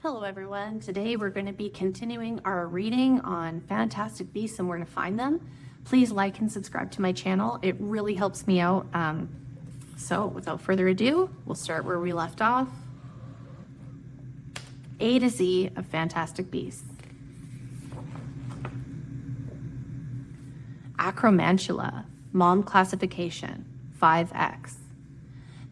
Hello everyone. Today we're going to be continuing our reading on fantastic beasts and where to find them. Please like and subscribe to my channel. It really helps me out. So without further ado, we'll start where we left off. A to Z of fantastic beasts. Acromantula, mom classification, 5X.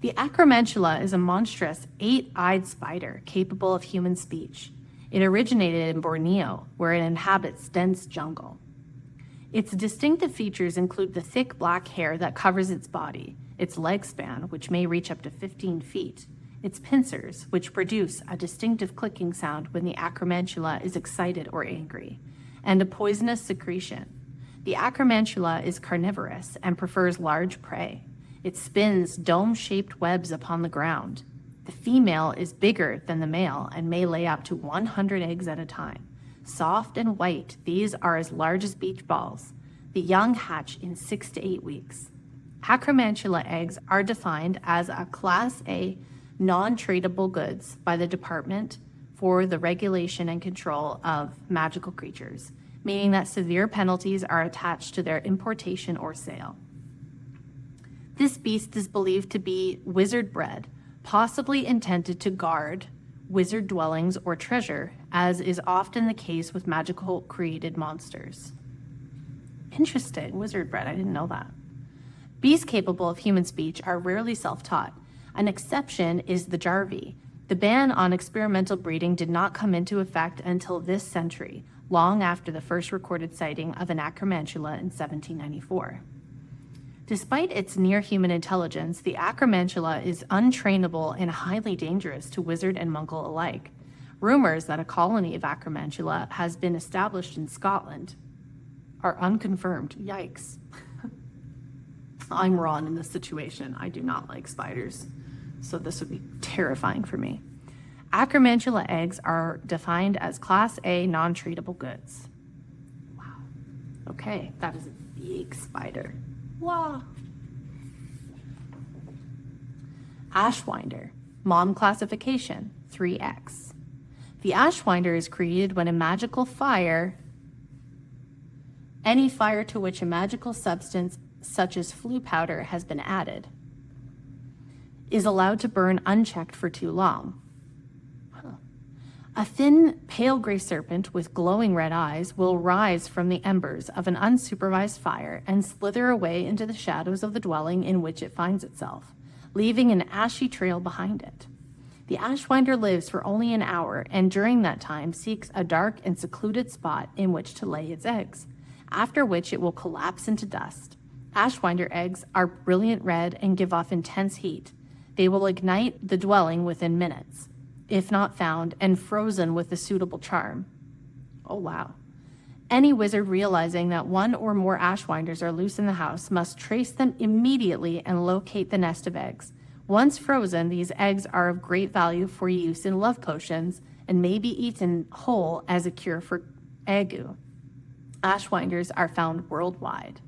The acromantula is a monstrous 8-eyed spider capable of human speech. It originated in Borneo, where it inhabits dense jungle. Its distinctive features include the thick black hair that covers its body, its leg span, which may reach up to 15 feet, its pincers, which produce a distinctive clicking sound when the acromantula is excited or angry, and a poisonous secretion. The acromantula is carnivorous and prefers large prey. It spins dome-shaped webs upon the ground. The female is bigger than the male and may lay up to 100 eggs at a time. Soft and white, these are as large as beach balls. The young hatch in 6 to 8 weeks. Acromantula eggs are defined as a Class A non-tradable goods by the Department for the Regulation and Control of Magical Creatures, meaning that severe penalties are attached to their importation or sale. This beast is believed to be wizard bred, possibly intended to guard wizard dwellings or treasure, as is often the case with magical created monsters. Interesting, wizard bred, I didn't know that. Beasts capable of human speech are rarely self-taught. An exception is the Jarvie. The ban on experimental breeding did not come into effect until this century, long after the first recorded sighting of an acromantula in 1794. Despite its near-human intelligence, the acromantula is untrainable and highly dangerous to wizard and muggle alike. Rumors that a colony of acromantula has been established in Scotland are unconfirmed. Yikes. I'm Ron in this situation. I do not like spiders, so this would be terrifying for me. Acromantula eggs are defined as Class A non-treatable goods. Wow. Okay, that is a big spider. Wow. Ashwinder, mom classification, 3X. The ashwinder is created when a magical fire, any fire to which a magical substance such as flue powder has been added, is allowed to burn unchecked for too long. A thin, pale gray serpent with glowing red eyes will rise from the embers of an unsupervised fire and slither away into the shadows of the dwelling in which it finds itself, leaving an ashy trail behind it. The ashwinder lives for only an hour, and during that time seeks a dark and secluded spot in which to lay its eggs, after which it will collapse into dust. Ashwinder eggs are brilliant red and give off intense heat. They will ignite the dwelling within minutes, if not found and frozen with a suitable charm. Oh, wow. Any wizard realizing that one or more ashwinders are loose in the house must trace them immediately and locate the nest of eggs. Once frozen, these eggs are of great value for use in love potions and may be eaten whole as a cure for ague. Ashwinders are found worldwide.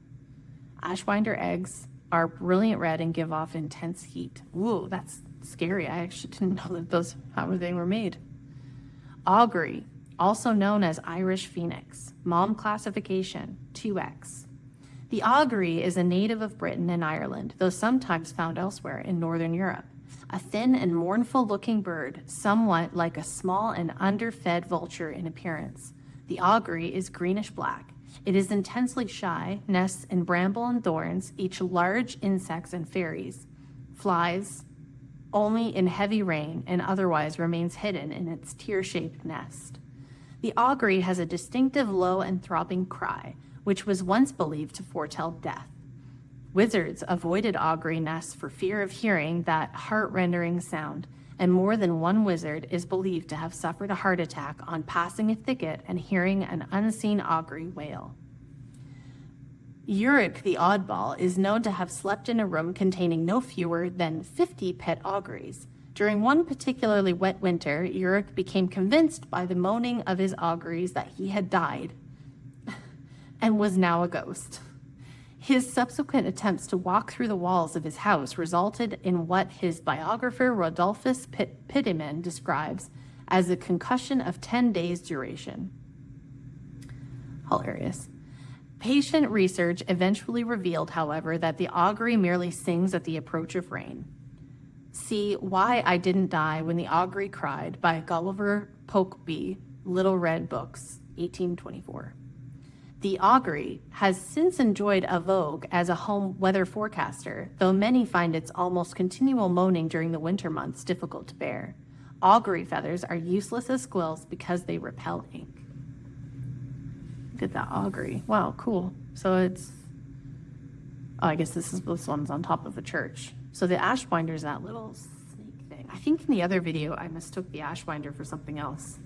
Ashwinder eggs are brilliant red and give off intense heat. Ooh, that's scary. I actually didn't know that how they were made. Augury, also known as Irish phoenix, mom classification, 2X. The augury is a native of Britain and Ireland, though sometimes found elsewhere in Northern Europe. A thin and mournful-looking bird, somewhat like a small and underfed vulture in appearance. The augury is greenish-black. It is intensely shy, nests in bramble and thorns, eats large insects and fairies, flies, only in heavy rain, and otherwise remains hidden in its tear-shaped nest. The augury has a distinctive low and throbbing cry, which was once believed to foretell death. Wizards avoided augury nests for fear of hearing that heart-rending sound, and more than one wizard is believed to have suffered a heart attack on passing a thicket and hearing an unseen augury wail. Uric the oddball is known to have slept in a room containing no fewer than 50 pet auguries. During one particularly wet winter, Uric became convinced by the moaning of his auguries that he had died and was now a ghost. His subsequent attempts to walk through the walls of his house resulted in what his biographer Rodolphus Pittiman describes as a concussion of 10 days duration. Hilarious. Patient research eventually revealed, however, that the augury merely sings at the approach of rain. See Why I Didn't Die When the Augury Cried by Gulliver Pokeby, Little Red Books, 1824. The augury has since enjoyed a vogue as a home weather forecaster, though many find its almost continual moaning during the winter months difficult to bear. Augury feathers are useless as squills because they repel ink. Look at that augury. Wow, cool. So it's, I guess this one's on top of a church. So the ashwinder is that little snake thing. I think in the other video I mistook the ashwinder for something else,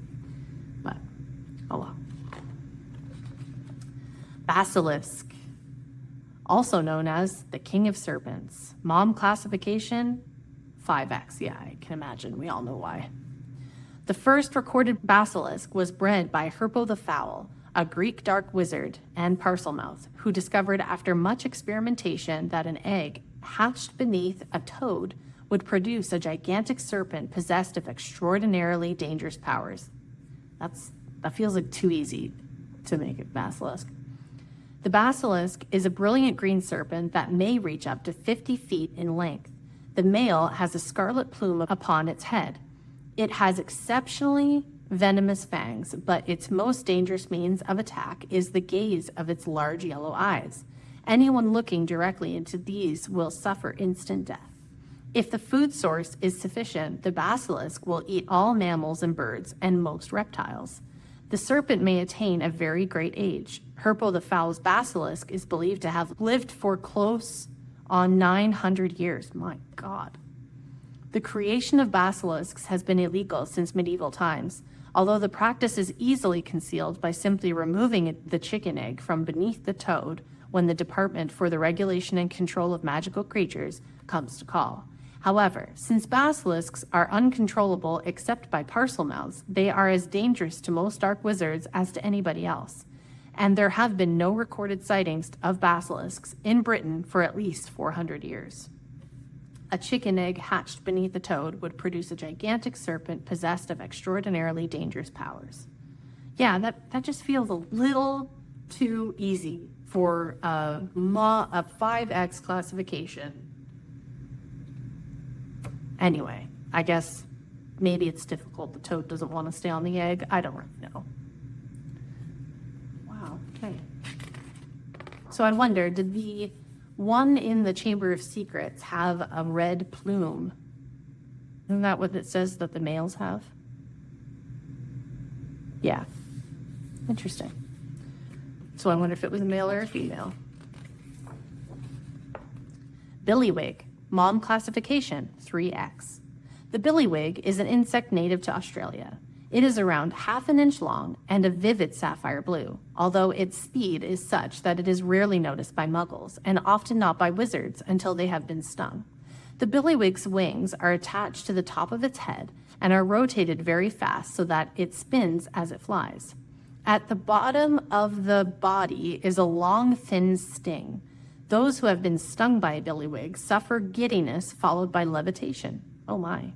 but oh well. Basilisk, also known as the king of serpents. Mom classification, 5X. Yeah, I can imagine. We all know why. The first recorded basilisk was bred by Herpo the Foul, a Greek dark wizard and parselmouth, who discovered after much experimentation that an egg hatched beneath a toad would produce a gigantic serpent possessed of extraordinarily dangerous powers. That feels like too easy to make a basilisk. The basilisk is a brilliant green serpent that may reach up to 50 feet in length. The male has a scarlet plume upon its head. It has exceptionally venomous fangs, but its most dangerous means of attack is the gaze of its large yellow eyes. Anyone looking directly into these will suffer instant death. If the food source is sufficient, the basilisk will eat all mammals and birds and most reptiles. The serpent may attain a very great age. Herpo the Foul's basilisk is believed to have lived for close on 900 years. My God. The creation of basilisks has been illegal since medieval times, although the practice is easily concealed by simply removing the chicken egg from beneath the toad when the Department for the Regulation and Control of Magical Creatures comes to call. However, since basilisks are uncontrollable except by parselmouths, they are as dangerous to most dark wizards as to anybody else. And there have been no recorded sightings of basilisks in Britain for at least 400 years. A chicken egg hatched beneath a toad would produce a gigantic serpent possessed of extraordinarily dangerous powers. Yeah, that just feels a little too easy for a 5X classification. Anyway, I guess maybe it's difficult. The toad doesn't want to stay on the egg. I don't really know. Wow, okay. So I wonder, did the one in the Chamber of Secrets have a red plume? Isn't that what it says that the males have? Yeah. Interesting. So I wonder if it was a male or a female. Billywig. Mom classification, 3X. The billywig is an insect native to Australia. It is around ½ an inch long and a vivid sapphire blue, although its speed is such that it is rarely noticed by muggles and often not by wizards until they have been stung. The billywig's wings are attached to the top of its head and are rotated very fast so that it spins as it flies. At the bottom of the body is a long, thin sting. Those who have been stung by a billywig suffer giddiness followed by levitation. Oh my.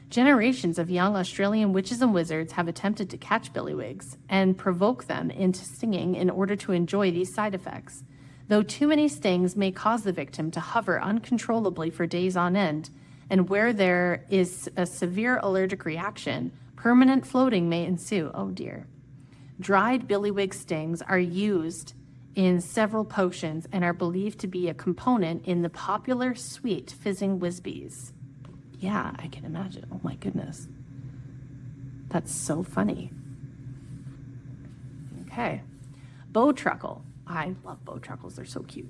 Generations of young Australian witches and wizards have attempted to catch billywig's and provoke them into stinging in order to enjoy these side effects. Though too many stings may cause the victim to hover uncontrollably for days on end, and where there is a severe allergic reaction, permanent floating may ensue. Oh dear. Dried billywig stings are used in several potions and are believed to be a component in the popular sweet fizzing Whizbees. Yeah, I can imagine. Oh my goodness. That's so funny. Okay. Bowtruckle. I love bowtruckles. They're so cute.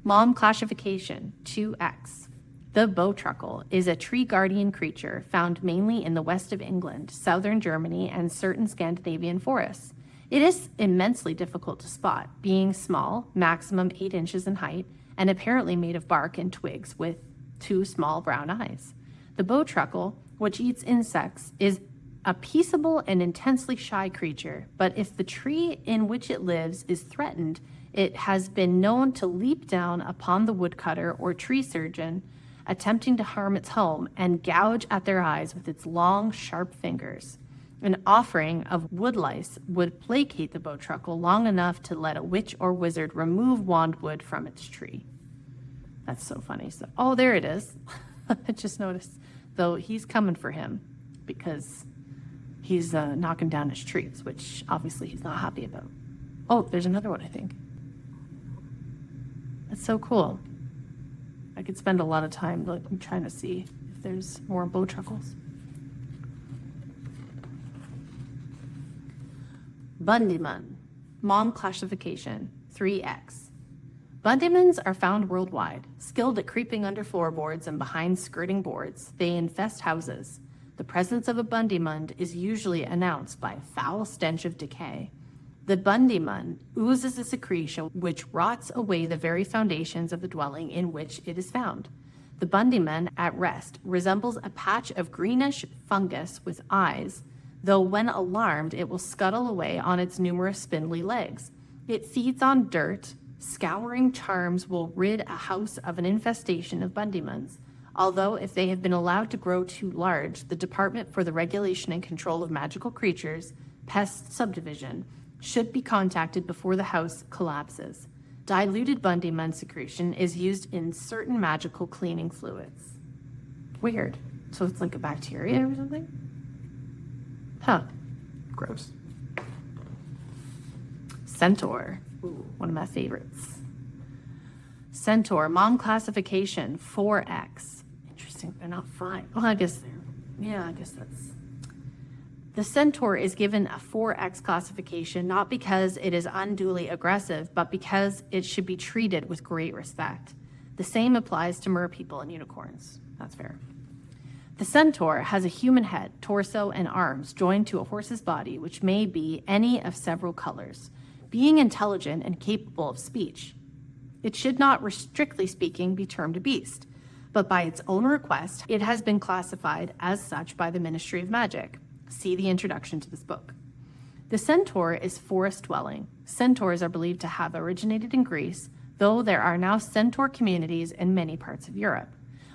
Mom classification, 2X. The bowtruckle is a tree guardian creature found mainly in the west of England, southern Germany, and certain Scandinavian forests. It is immensely difficult to spot, being small, maximum 8 inches in height, and apparently made of bark and twigs with 2 small brown eyes. The bowtruckle, which eats insects, is a peaceable and intensely shy creature, but if the tree in which it lives is threatened, it has been known to leap down upon the woodcutter or tree surgeon attempting to harm its home and gouge at their eyes with its long, sharp fingers. An offering of woodlice would placate the bowtruckle long enough to let a witch or wizard remove wandwood from its tree. That's so funny. So, oh, there it is. I just noticed. Though he's coming for him because he's knocking down his trees, which obviously he's not happy about. Oh, there's another one, I think. That's so cool. I could spend a lot of time trying to see if there's more bowtruckles. Bundymun, mom classification, 3X. Bundymans are found worldwide. Skilled at creeping under floorboards and behind skirting boards, they infest houses. The presence of a Bundymund is usually announced by a foul stench of decay. The Bundymund oozes a secretion which rots away the very foundations of the dwelling in which it is found. The Bundymund at rest resembles a patch of greenish fungus with eyes, though when alarmed it will scuttle away on its numerous spindly legs. It feeds on dirt. Scouring charms will rid a house of an infestation of Bundymunds, although if they have been allowed to grow too large, the Department for the Regulation and Control of Magical Creatures, Pest Subdivision, should be contacted before the house collapses. Diluted Bundymund secretion is used in certain magical cleaning fluids. Weird. So it's like a bacteria or something? Huh. Gross. Centaur. Ooh, one of my favorites. Centaur, mom classification, 4X. Interesting, they're not 5. Well, I guess that's... The centaur is given a 4X classification not because it is unduly aggressive, but because it should be treated with great respect. The same applies to merpeople and unicorns. That's fair. The centaur has a human head, torso, and arms joined to a horse's body, which may be any of several colors. Being intelligent and capable of speech, it should not, strictly speaking, be termed a beast, but by its own request, it has been classified as such by the Ministry of Magic. See the introduction to this book. The centaur is forest-dwelling. Centaurs are believed to have originated in Greece, though there are now centaur communities in many parts of Europe.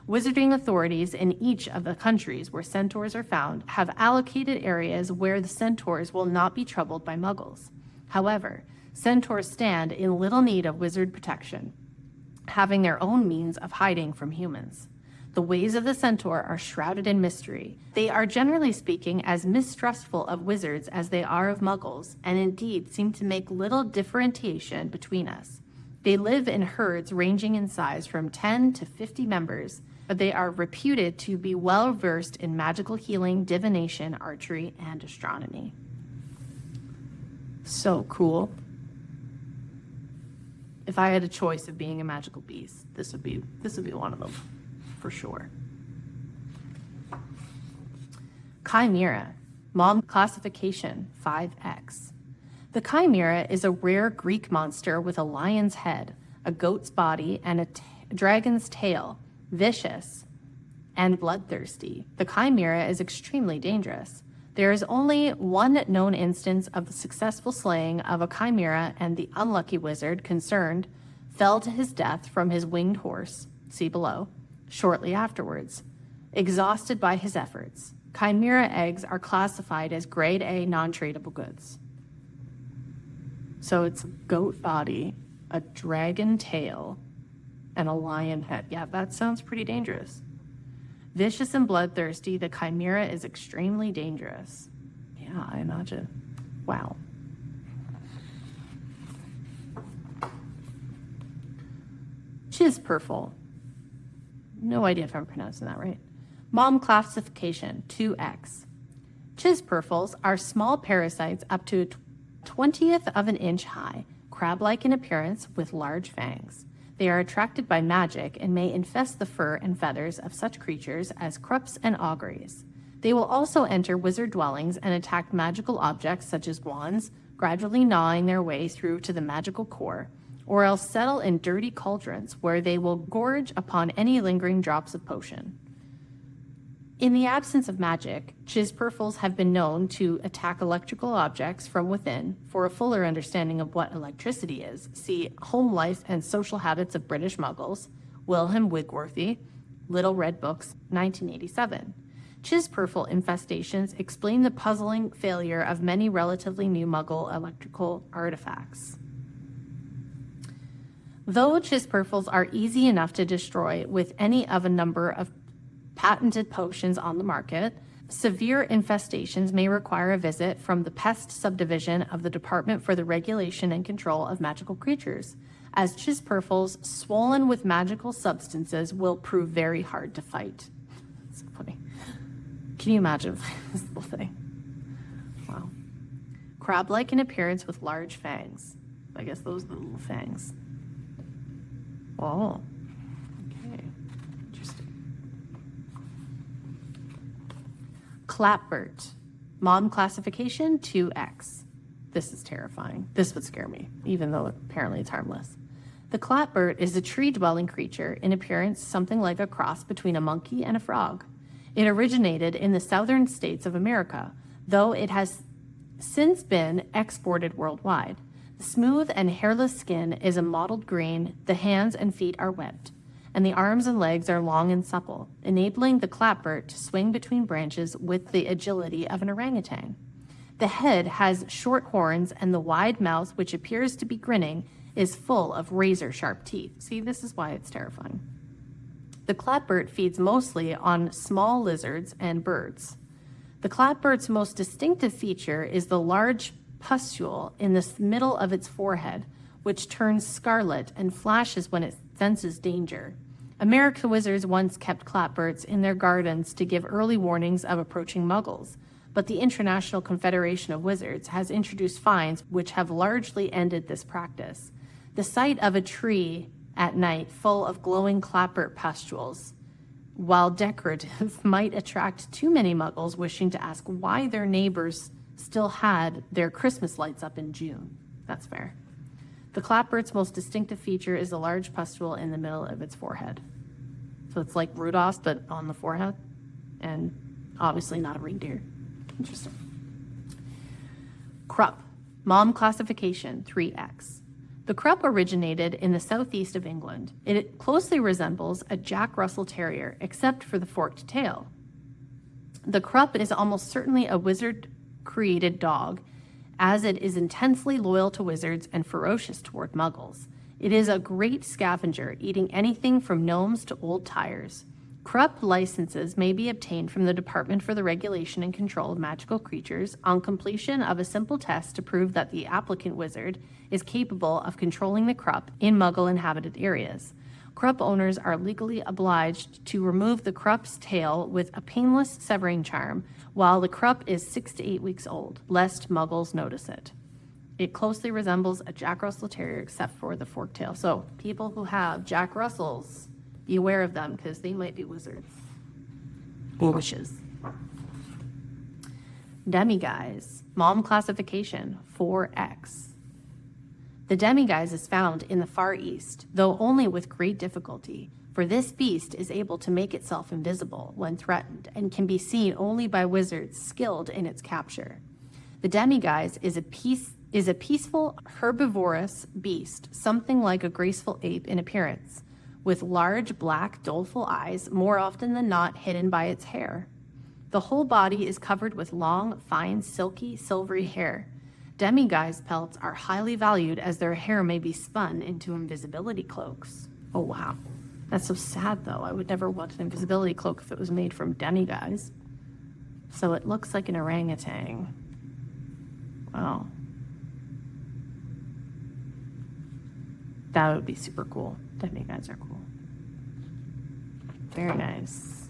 Wizarding authorities in each of the countries where centaurs are found have allocated areas where the centaurs will not be troubled by muggles. However, centaurs stand in little need of wizard protection, having their own means of hiding from humans. The ways of the centaur are shrouded in mystery. They are, generally speaking, as mistrustful of wizards as they are of muggles, and indeed seem to make little differentiation between us. They live in herds ranging in size from 10 to 50 members, but they are reputed to be well versed in magical healing, divination, archery, and astronomy. So cool. If I had a choice of being a magical beast, this would be one of them, for sure. Chimera, mom classification, 5X. The chimera is a rare Greek monster with a lion's head, a goat's body, and a dragon's tail, vicious and bloodthirsty. The chimera is extremely dangerous. There is only one known instance of the successful slaying of a chimera, and the unlucky wizard concerned fell to his death from his winged horse, see below, shortly afterwards, exhausted by his efforts. Chimera eggs are classified as grade A non-tradable goods. So it's a goat body, a dragon tail, and a lion head. Yeah, that sounds pretty dangerous. Vicious and bloodthirsty, the chimera is extremely dangerous. Yeah, I imagine. Wow. Chispurful. No idea if I'm pronouncing that right. Mom classification, 2X. Chispurfles are small parasites up to 1/20th of an inch high, crab-like in appearance with large fangs. They are attracted by magic and may infest the fur and feathers of such creatures as Krupps and auguries. They will also enter wizard dwellings and attack magical objects such as wands, gradually gnawing their way through to the magical core, or else settle in dirty cauldrons where they will gorge upon any lingering drops of potion. In the absence of magic, chispurfles have been known to attack electrical objects from within. For a fuller understanding of what electricity is, see Home Life and Social Habits of British Muggles, Wilhelm Wigworthy, Little Red Books, 1987. Chisperful infestations explain the puzzling failure of many relatively new Muggle electrical artifacts. Though chisperfils are easy enough to destroy with any of a number of patented potions on the market, severe infestations may require a visit from the Pest Subdivision of the Department for the Regulation and Control of Magical Creatures, as chisperfils swollen with magical substances will prove very hard to fight. That's funny. Can you imagine this little thing? Wow. Crab-like in appearance with large fangs. I guess those are the little fangs. Oh, okay, interesting. Clapbert, mom classification 2X. This is terrifying. This would scare me, even though apparently it's harmless. The clapbert is a tree-dwelling creature, in appearance something like a cross between a monkey and a frog. It originated in the southern states of America, though it has since been exported worldwide. The smooth and hairless skin is a mottled green, the hands and feet are webbed, and the arms and legs are long and supple, enabling the clapbert to swing between branches with the agility of an orangutan. The head has short horns, and the wide mouth, which appears to be grinning, is full of razor-sharp teeth. See, this is why it's terrifying. The clapbert feeds mostly on small lizards and birds. The clapbert's most distinctive feature is the large pustule in the middle of its forehead, which turns scarlet and flashes when it senses danger. American wizards once kept clapberts in their gardens to give early warnings of approaching muggles, but the International Confederation of Wizards has introduced fines which have largely ended this practice. The sight of a tree at night full of glowing clapbert pustules, while decorative, might attract too many muggles wishing to ask why their neighbors still had their Christmas lights up in June. That's fair. The clapbert's most distinctive feature is a large pustule in the middle of its forehead. So it's like Rudolph's, but on the forehead, and obviously not a reindeer. Interesting. Krupp, mom classification 3X. The Krupp originated in the southeast of England. It closely resembles a Jack Russell Terrier, except for the forked tail. The Krupp is almost certainly a wizard-created dog, as it is intensely loyal to wizards and ferocious toward muggles. It is a great scavenger, eating anything from gnomes to old tires. Krupp licenses may be obtained from the Department for the Regulation and Control of Magical Creatures on completion of a simple test to prove that the applicant wizard is capable of controlling the Krupp in Muggle-inhabited areas. Krupp owners are legally obliged to remove the Krupp's tail with a painless severing charm while the Krupp is 6 to 8 weeks old, lest Muggles notice it. It closely resembles a Jack Russell Terrier except for the forked tail. So people who have Jack Russells, be aware of them because they might be wizards or witches. Demiguise, mom classification 4X. The demiguise is found in the Far East, though only with great difficulty, for this beast is able to make itself invisible when threatened and can be seen only by wizards skilled in its capture. The demiguise is a peaceful, herbivorous beast, something like a graceful ape in appearance, with large, black, doleful eyes, more often than not hidden by its hair. The whole body is covered with long, fine, silky, silvery hair. Demiguise pelts are highly valued as their hair may be spun into invisibility cloaks. Oh, wow. That's so sad, though. I would never want an invisibility cloak if it was made from demiguise. So it looks like an orangutan. Wow. That would be super cool. Demiguise are cool. Very nice.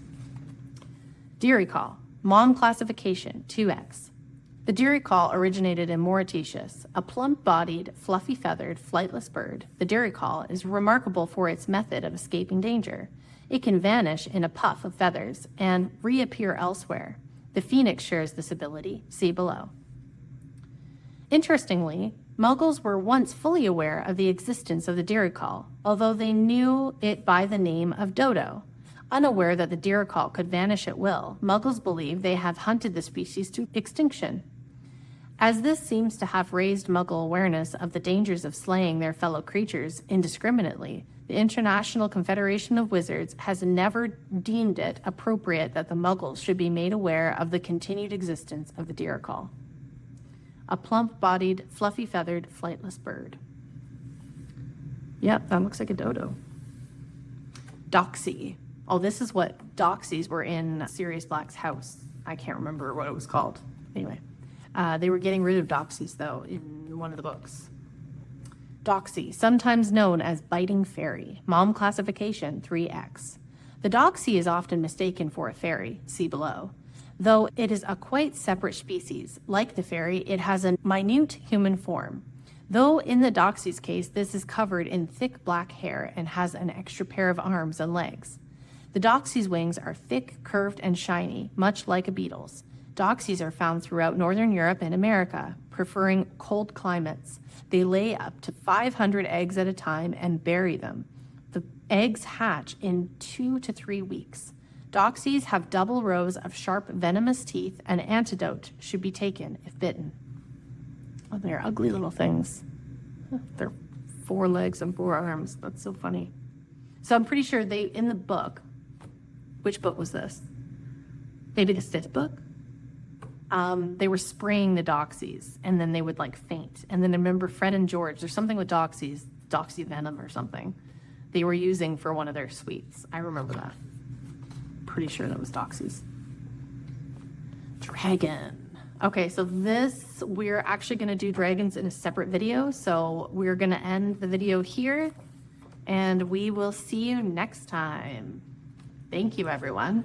Dirical, mom classification 2X. The dirical originated in Mauritius, a plump-bodied, fluffy-feathered, flightless bird. The dirical is remarkable for its method of escaping danger. It can vanish in a puff of feathers and reappear elsewhere. The phoenix shares this ability. See below. Interestingly, Muggles were once fully aware of the existence of the dirical, although they knew it by the name of dodo. Unaware that the dirical could vanish at will, Muggles believe they have hunted the species to extinction. As this seems to have raised Muggle awareness of the dangers of slaying their fellow creatures indiscriminately, the International Confederation of Wizards has never deemed it appropriate that the Muggles should be made aware of the continued existence of the Diricol, a plump-bodied, fluffy-feathered, flightless bird. Yep, that looks like a dodo. Doxy. Oh, this is what Doxies were in Sirius Black's house. I can't remember what it was called. Anyway, they were getting rid of Doxies, though, in one of the books. Doxy, sometimes known as biting fairy. Mom classification 3X. The Doxy is often mistaken for a fairy, see below. Though it is a quite separate species. Like the fairy, it has a minute human form. Though in the Doxy's case, this is covered in thick black hair and has an extra pair of arms and legs. The Doxy's wings are thick, curved, and shiny, much like a beetle's. Doxies are found throughout Northern Europe and America, preferring cold climates. They lay up to 500 eggs at a time and bury them. The eggs hatch in 2 to 3 weeks. Doxies have double rows of sharp, venomous teeth, and antidote should be taken if bitten. Oh, they're ugly little things. They're 4 legs and 4 arms. That's so funny. So I'm pretty sure they, in the book, which book was this? Maybe the 5th book? They were spraying the Doxies, and then they would like faint. And then I remember Fred and George, there's something with Doxies, Doxy venom or something, they were using for one of their sweets. I remember that. Pretty sure that was Doxies. Dragon. Okay, so this, we're actually going to do dragons in a separate video. So we're going to end the video here, and we will see you next time. Thank you, everyone.